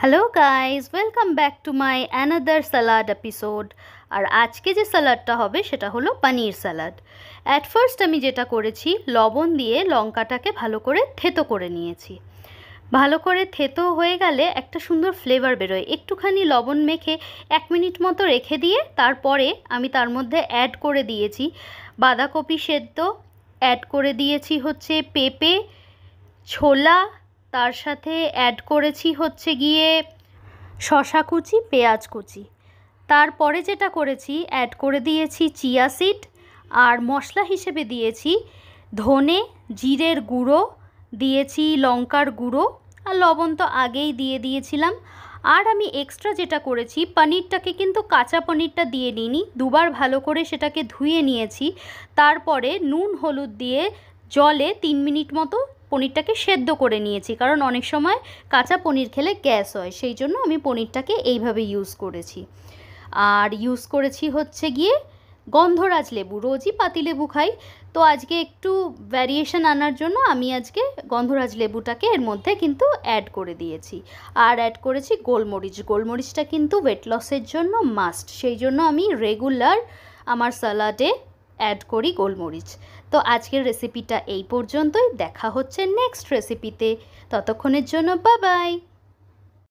Hello guys, welcome back to my another salad episode. আর আজকে যে সালাডটা হবে সেটা হলো পনির সালাড। অ্যাট ফার্স্ট আমি যেটা করেছি, লবণ দিয়ে লঙ্কাটাকে ভালো করে থেতো করে নিয়েছি। ভালো করে থেতো হয়ে গেলে একটা সুন্দর ফ্লেভার বেরোয়। একটুখানি লবণ মেখে 1 মিনিট মতো রেখে দিয়ে তারপরে আমি তার মধ্যে অ্যাড করে দিয়েছি বাঁধাকপি সেদ্ধ, অ্যাড করে দিয়েছি হচ্ছে পেঁপে, ছোলা, তার সাথে অ্যাড করেছি হচ্ছে গিয়ে শসা কুচি, পেঁয়াজ কুচি। তারপরে যেটা করেছি, অ্যাড করে দিয়েছি চিয়া সিড, আর মশলা হিসেবে দিয়েছি ধনে, জিরের গুঁড়ো, দিয়েছি লঙ্কার গুঁড়ো, আর লবণ তো আগেই দিয়ে দিয়েছিলাম। আর আমি এক্সট্রা যেটা করেছি, পনিরটাকে কিন্তু কাঁচা পনিরটা দিয়ে নিইনি, দুবার ভালো করে সেটাকে ধুয়ে নিয়েছি। তারপরে নুন হলুদ দিয়ে জলে 3 মিনিট মতো পনিরটাকে সেদ্ধ করে নিয়েছি, কারণ অনেক সময় কাঁচা পনির খেলে গ্যাস হয়, সেই জন্য আমি পনিরটাকে এইভাবে ইউজ করেছি। আর ইউজ করেছি হচ্ছে গিয়ে গন্ধরাজ লেবু, রোজই পাতিলেবু খাই, তো আজকে একটু ভ্যারিয়েশন আনার জন্য আমি আজকে গন্ধরাজ লেবুটাকে এর মধ্যে কিন্তু অ্যাড করে দিয়েছি। আর অ্যাড করেছি গোলমরিচ। গোলমরিচটা কিন্তু ওয়েট লসের জন্য মাস্ট, সেই জন্য আমি রেগুলার আমার সালাডে অ্যাড করি গোলমরিচ। তো আজকের রেসিপিটা এই পর্যন্তই, দেখা হচ্ছে নেক্সট রেসিপিতে। ততক্ষণের জন্য বাই বাই।